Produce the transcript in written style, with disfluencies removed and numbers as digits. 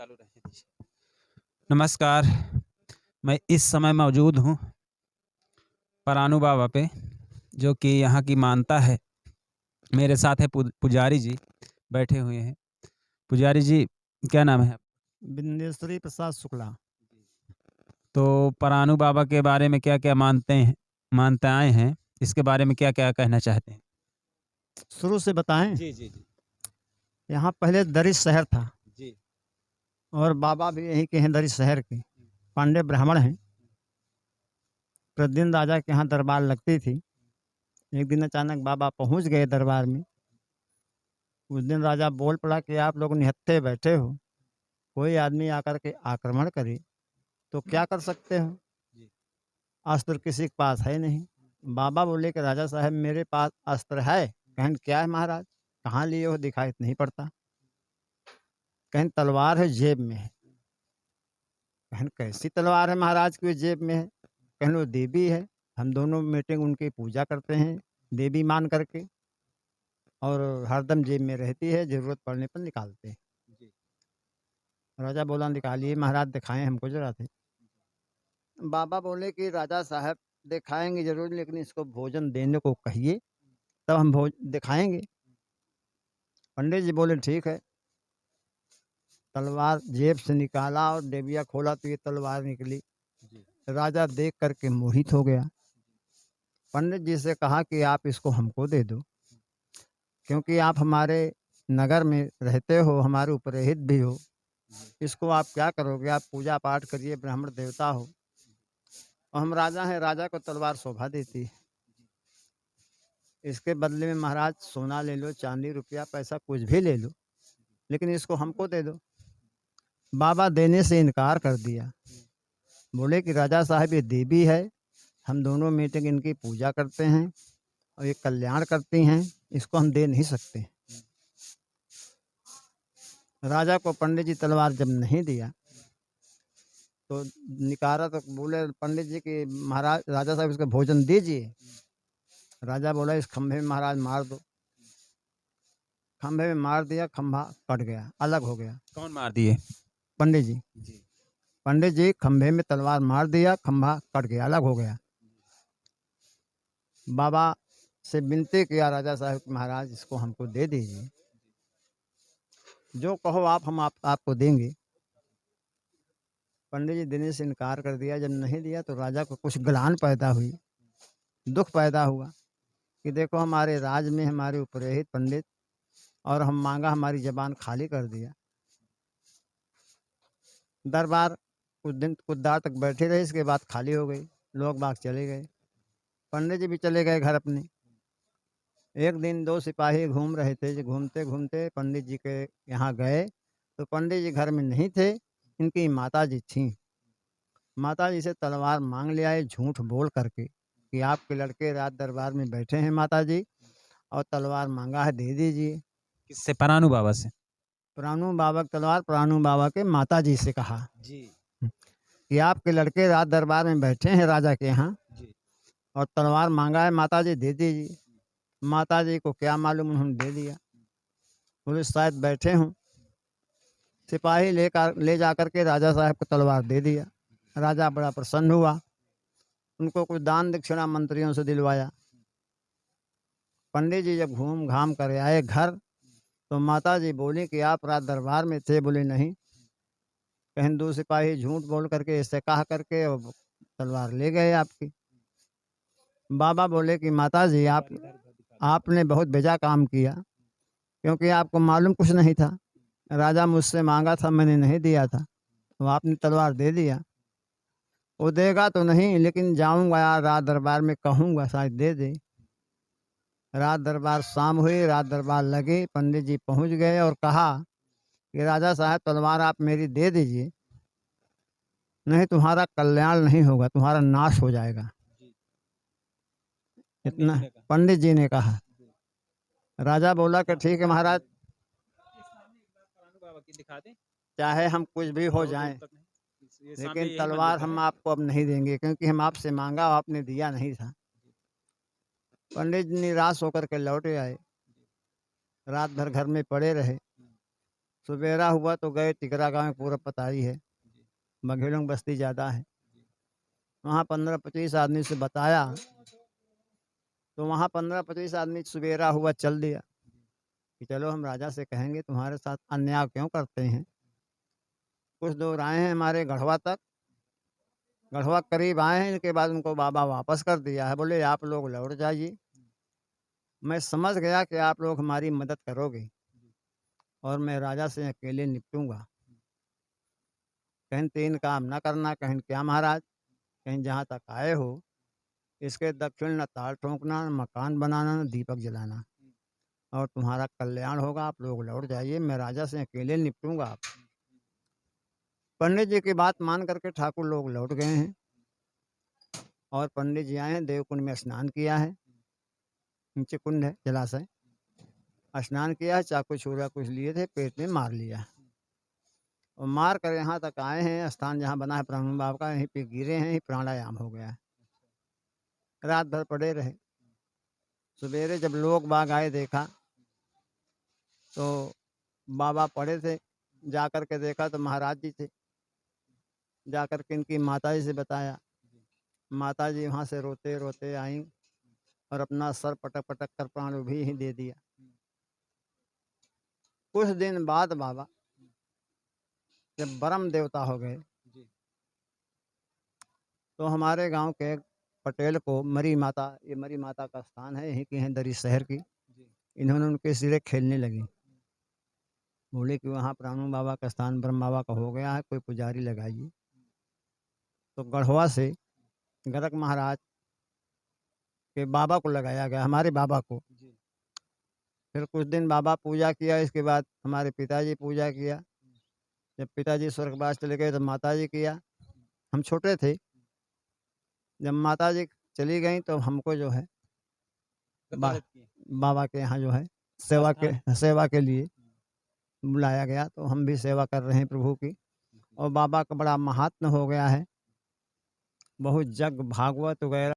चालू रहने दीजिए। नमस्कार, मैं इस समय मौजूद हूँ परानू बाबा पे, जो कि यहाँ की मानता है। मेरे साथ है पुजारी जी बैठे हुए हैं। पुजारी जी, क्या नाम है? बिंदेश्वरी प्रसाद शुक्ला। तो परानू बाबा के बारे में क्या-क्या मान्यताएँ हैं, इसके बारे में क्या-क्या कहना चाहते हैं? शुरू से बताएं। जी, जी, जी। यहाँ पहले दरिच शहर था जी। और बाबा भी यहीं के हैं, दरिच शहर के। पांडे ब्राह्मण हैं। प्रतिदिन राजा के यहाँ दरबार लगती थी। एक दिन अचानक बाबा पहुँच गए दरबार में। उस दिन राजा बोल पड़ा कि आप लोग निहत्थे बैठे हो, कोई आदमी आकर के आक्रमण करे तो क्या कर सकते हो? जी। अस्त्र किसी के पास है नहीं। बाबा बोले कि राजा साहब मेरे पास अस्त्र है। कहें क्या है महाराज? कहाँ लिए हो, दिखाई नहीं पड़ता। कहें तलवार है, जेब में है। कहें कैसी तलवार है महाराज की जेब में है? कहें वो देवी है, हम दोनों मीटिंग उनकी पूजा करते हैं देवी मान करके, और हरदम जेब में रहती है, जरूरत पड़ने पर निकालते हैं। जी। राजा बोला निकालिए महाराज, दिखाएं हमको जरा थे। बाबा बोले कि राजा साहब दिखाएंगे जरूर, लेकिन इसको भोजन देने को कहिए, तब हम भोज दिखाएंगे। पंडित जी बोले ठीक है। तलवार जेब से निकाला और डेबिया खोला तो ये तलवार निकली। जी। राजा देख करके मोहित हो गया। पंडित जी से कहा कि आप इसको हमको दे दो, क्योंकि आप हमारे नगर में रहते हो, हमारे उपरहित भी हो। इसको आप क्या करोगे? आप पूजा पाठ करिए, ब्राह्मण देवता हो, और हम राजा हैं, राजा को तलवार शोभा देती है। इसके बदले में महाराज सोना ले लो, चांदी रुपया पैसा कुछ भी ले लो, लेकिन इसको हमको दे दो। बाबा देने से इनकार कर दिया। बोले कि राजा साहब ये देवी है, हम दोनों मीटिंग इनकी पूजा करते हैं और ये कल्याण करती हैं, इसको हम दे नहीं सकते। राजा को पंडित जी तलवार जब नहीं दिया तो निकारा, तो बोले पंडित जी कि महाराज राजा साहब इसका भोजन दीजिए। राजा बोला इस खंभे में महाराज मार दो। खंभे में मार दिया, खंभा कट गया, अलग हो गया। कौन मार दिए? पंडित जी। जी। पंडित जी खंभे में तलवार मार दिया, खंभा कट गया, अलग हो गया। बाबा से विनती किया राजा साहब कि महाराज इसको हमको दे दीजिए, जो कहो आप, हम आपको देंगे। पंडित जी देने से इनकार कर दिया। जब नहीं दिया तो राजा को कुछ ग्लानि पैदा हुई, दुख पैदा हुआ कि देखो हमारे राज में हमारे उपरहित पंडित, और हम मांगा, हमारी जबान खाली कर दिया। दरबार कुछ दिन कुछ देर तक बैठे रहे, इसके बाद खाली हो गई, लोग बाग चले गए। पंडित जी भी चले गए घर अपने। एक दिन दो सिपाही घूम रहे थे, जो घूमते घूमते पंडित जी के यहाँ गए तो पंडित जी घर में नहीं थे, इनकी माता जी थीं। माता जी से तलवार मांग ले आए झूठ बोल करके कि आपके लड़के रात दरबार में बैठे हैं माता जी, और तलवार मांगा है, दे दीजिए। किससे? परानू बाबा से? प्राणु बाबा की तलवार प्राणु बाबा के माता जी से कहा जी। कि आपके लड़के रात दरबार में बैठे हैं राजा के यहाँ, जी। और तलवार मांगा है माता जी, दे दीजिए। माता जी को क्या मालूम, उन्होंने दे दिया। बोले शायद बैठे हों। सिपाही ले जाकर के राजा साहब को तलवार दे दिया। राजा बड़ा प्रसन्न हुआ, उनको कुछ दान दक्षिणा मंत्रियों से दिलवाया। पंडित जी जब घूम घाम कर आए घर, तो माता जी बोली कि आप रात दरबार में थे? बोले नहीं। कहीं दो सिपाही झूठ बोल करके ऐसे कहा करके और तलवार ले गए आपकी। बाबा बोले कि माता जी आपने बहुत बेजा काम किया, क्योंकि आपको मालूम कुछ नहीं था। राजा मुझसे मांगा था, मैंने नहीं दिया था, तो आपने तलवार दे दिया। वो देगा तो नहीं, लेकिन जाऊंगा यार रात दरबार में, कहूँगा शायद दे दे। रात दरबार शाम हुई, रात दरबार लगी, पंडित जी पहुंच गए और कहा कि राजा साहब तलवार आप मेरी दे दीजिए, नहीं तुम्हारा कल्याण नहीं होगा, तुम्हारा नाश हो जाएगा। जी। पंडित इतना जी ने कहा। पंडित जी ने कहा। राजा बोला कि ठीक है महाराज, परानू बाबा की दिखा दें? चाहे हम कुछ भी हो बहुत दूर जाएं, तक नहीं। ये सामने लेकिन यही मंदिर तलवार पर हम है। आपको अब नहीं देंगे, क्योंकि हम आपसे मांगा और आपने दिया नहीं था। पंडित जी निराश होकर के लौटे आए, रात भर घर में पड़े रहे। सवेरा हुआ तो गए टिकरा गाँव में, पूरा पता ही है, बघेलों की बस्ती ज़्यादा है। वहाँ 15-25 आदमी से बताया, तो वहाँ 15-25 आदमी सवेरा हुआ चल दिया कि चलो हम राजा से कहेंगे तुम्हारे साथ अन्याय क्यों करते हैं। कुछ दूर आए हैं हमारे गढ़वा तक, गढ़वा करीब आए हैं, इनके बाद उनको बाबा वापस कर दिया है। बोले आप लोग लौट जाइए, मैं समझ गया कि आप लोग हमारी मदद करोगे और मैं राजा से अकेले निपटूंगा। कहीं 3 काम ना करना। कहीं क्या महाराज? कहीं जहाँ तक आए हो इसके दक्षिण न ताल ठोंकना, न मकान बनाना, न दीपक जलाना, और तुम्हारा कल्याण होगा। आप लोग लौट जाइए, मैं राजा से अकेले निपटूंगा। आप पंडित जी की बात मान करके ठाकुर लोग लौट गए हैं, और पंडित जी आए हैं, देवकुंड में स्नान किया है। नीचे कुंड है, जलाशय, स्नान किया है, चाकू छुरा कुछ लिए थे, पेट में मार लिया, और मार कर यहाँ तक आए हैं, स्थान जहाँ बना है ब्रह्म बाबा का, यहीं पे गिरे हैं, यहीं प्राणायाम हो गया है। रात भर पड़े रहे। सवेरे जब लोग बाग आए देखा तो बाबा पड़े थे, जा कर के देखा तो महाराज जी थे। जा कर के इनकी माता जी से बताया, माता जी वहाँ से रोते रोते आई और अपना सर पटक पटक कर प्राण भी ही दे दिया। कुछ दिन बाद बाबा जब ब्रह्म देवता हो गए, तो हमारे गांव के एक पटेल को मरी माता, ये मरी माता का स्थान है, यहीं की है, दरी शहर की, इन्होंने उनके सिरे खेलने लगी। बोले कि वहाँ प्राणु बाबा का स्थान ब्रह्म बाबा का हो गया है, कोई पुजारी लगाइए। तो गढ़वा से गरक महाराज के बाबा को लगाया गया, हमारे बाबा को। फिर कुछ दिन बाबा पूजा किया, इसके बाद हमारे पिताजी पूजा किया। जब पिताजी स्वर्गवास चले गए तो माताजी किया। हम छोटे थे, जब माताजी चली गई तो हमको जो है बाबा के यहाँ जो है सेवा के लिए बुलाया गया, तो हम भी सेवा कर रहे हैं प्रभु की। और बाबा का बड़ा महात्म हो गया है, बहुत जग भागवत वगैरह